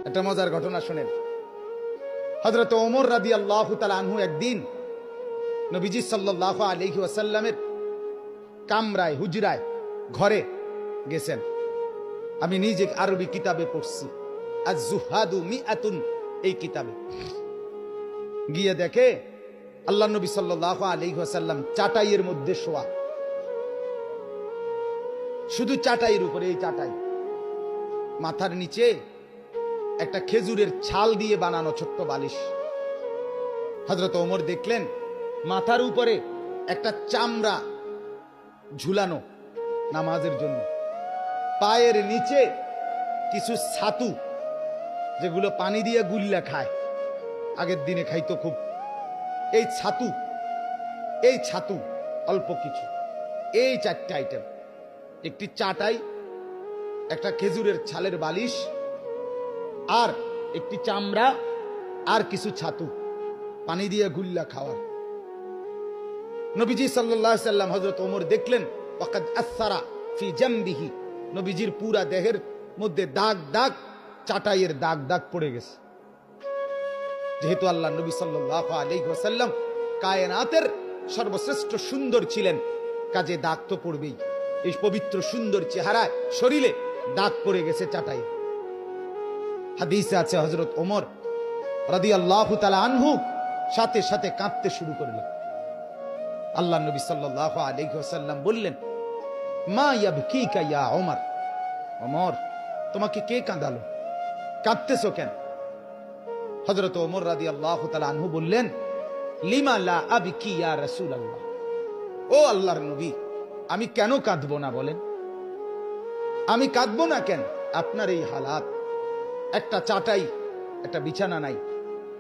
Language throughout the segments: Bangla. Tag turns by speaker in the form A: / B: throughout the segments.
A: একটা মজার ঘটনা শুনেন। হযরত ওমর রাদিয়াল্লাহু তাআলা আনহু একদিন নবীজি সাল্লাল্লাহু আলাইহি ওয়াসাল্লামের কামরায়, হুজরায়, ঘরে গেছেন। আমি নিজে আরবি কিতাবে পড়ছি, আজ-জুহাদু মিআতুন, এই কিতাবে গিয়ে দেখে আল্লাহ নবী সাল্লাল্লাহু আলাইহি ওয়াসাল্লাম চাটাইয়ের মধ্যে শোয়া, শুধু চাটাইয়ের উপরে, এই চাটাই, মাথার নিচে একটা খেজুরের ছাল দিয়ে বানানো ছোট্ট বালিশ। হযরত ওমর দেখলেন মাথার উপরে একটা চামড়া ঝুলানো নামাজের জন্য, পায়ের নিচে কিছু ছাতু, যেগুলো পানি দিয়ে গুল্লা খায়, আগের দিনে খাইতো খুব, এই ছাতু অল্প কিছু, এই চারটা আইটেম, একটি চাটাই, একটা খেজুরের ছালের বালিশ, আর একটি চামড়া, আর কিছু ছাতু, পানি দিয়ে গুল্লা খাওয়ার। নবীজি সাল্লাল্লাহু আলাইহি সাল্লাম হযরত ওমর দেখলেন ওয়াকাদ আসসারা ফি জামবিহি, নবীজির পুরা দেহের মধ্যে দাগ দাগ, চাটাইয়ের দাগ দাগ পড়ে গেছে। যেহেতু আল্লাহ নবী সাল্লাল্লাহু আলাইহি ওয়াসাল্লাম কায়নাতের সর্বশ্রেষ্ঠ সুন্দর ছিলেন, কাজে দাগ তো পড়বেই। এই পবিত্র সুন্দর চেহারায় শরীরে দাগ পড়ে গেছে চাটাই। হাদিসে আছে হযরত ওমর রাদিয়াল্লাহু তাআলা আনহু সাথে সাথে কাঁদতে শুরু করলেন। আল্লাহ নবী সাল্লাল্লাহু আলাইহি ওয়াসাল্লাম বললেন, মা ইয়াবকিকা ইয়া ওমর, ওমর তোমাকে কে কাঁদালো, কাঁদতেছো কেন? হযরত ওমর রাদিয়াল্লাহু তাআলা আনহু বললেন, লিমা লা আবকি ইয়া রাসূলুল্লাহ, ও আল্লাহর নবী, আমি কেন কাঁদবো না বলেন? আমি কাঁদবো না কেন? আপনার এই হালাত, একটা চাটাই, একটা বিছানা নাই,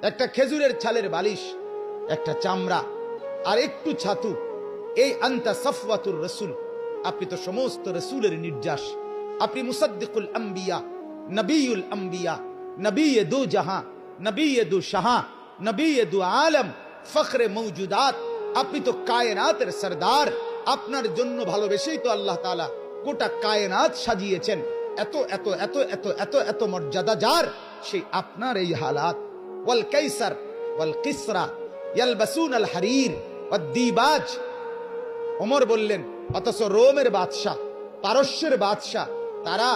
A: একটা খেজুরের ছালের বালিশ, একটা চামড়া, আর একটু ছাতু, এই আনতা সাফওয়াতুর রাসূল, আপনি তো সমস্ত রাসূলের নির্যাস, আপনি মুসাদ্দিকুল আম্বিয়া, নবিয়ুল আম্বিয়া, নবিয়ে দু জাহাঁ, নবিয়ে দু শাহাঁ, নবিয়ে দু আলম, ফখরে মওজুদাত, আপনি তো কায়নাতের সরদার। আপনার জন্য ভালোবেসেই তো আল্লাহ তাআলা গোটা কায়নাত সাজিয়েছেন। এত এত এত এত এত এত মর্যাদা যার, সেই আপনার এই হালাত। ওয়াল কাইসার ওয়াল কিসরা ইয়ালবাসুন আল হারির ওয়াদ দিবাজ। ওমর বললেন, অথচ রোমের বাদশা, পারস্যের বাদশা, তারা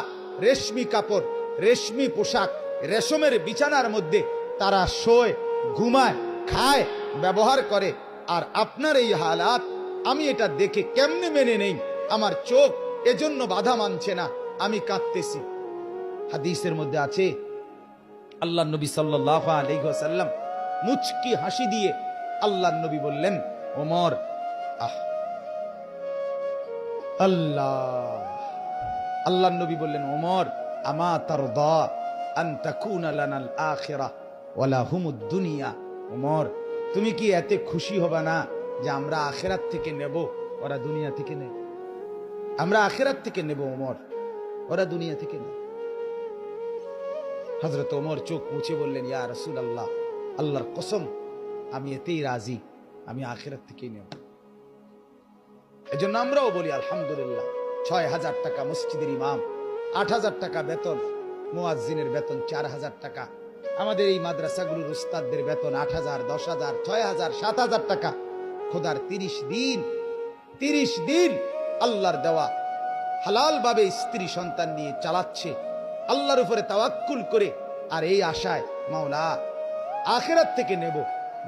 A: রেশমি কাপড়, রেশমি পোশাক, রেশমের বিছানার মধ্যে তারা শোয়, ঘুমায়, খায়, ব্যবহার করে। আর আপনার এই হালাত, আমি এটা দেখে কেমনে মেনে নেই? আমার চোখ এজন্য বাধা মানছে না, আমি কাঁদতেছি। হাদিসের মধ্যে আছে আল্লাহ নবী সাল্লাল্লাহু আলাইহি ওয়াসাল্লাম মুচকি হাসি দিয়ে আল্লাহ নবী বললেন, ওমর, আল্লাহ নবী বললেন, ওমর, আমা তারদা আন তাকুনা লানাল আখিরাহ ওয়া লাহুমুদ দুনিয়া। ওমর, তুমি কি এতে খুশি হবে না যে আমরা আখিরাত থেকে নেব, ওরা দুনিয়া থেকে নেব? আমরা আখিরাত থেকে নেব ওমর, ওরা দুনিয়া থেকে নেব। হযরত ওমর চোখ মুছে বললেন, ইয়া রাসূলুল্লাহ, আল্লাহর কসম, আমি এতেই রাজি, আমি আখিরাত থেকেই নেব। এজন্য আমরাও বলি আলহামদুলিল্লাহ। ৬,০০০ টাকা মসজিদের ইমাম, ৮,০০০ টাকা বেতন, মুয়াজ্জিনের বেতন ৪,০০০ টাকা, আমাদের এই মাদ্রাসাগুলোর উস্তাদদের বেতন ৮,০০০, ১০,০০০, ৬,০০০, ৭,০০০ টাকা। খোদার ৩০ দিন আল্লাহর দেওয়া হালাল ভাবে স্ত্রী সন্তান নিয়ে চালাচ্ছে, আল্লাহর উপরে তাওয়াক্কুল করে, আর এই আশায় মাওলা আখিরাত থেকে নেব,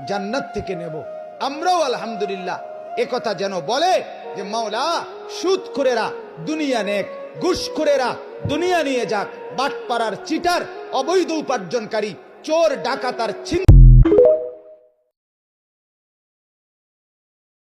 A: জান্নাত থেকে নেব। আমরাও আলহামদুলিল্লাহ একথা যেন বলে যে মাওলা সুদখোরেরা দুনিয়া নেক, ঘুষখোরেরা দুনিয়া নিয়ে যাক, বাটপাড়ার চিটার, অবৈধ উপার্জনকারী, চোর ডাকাত আর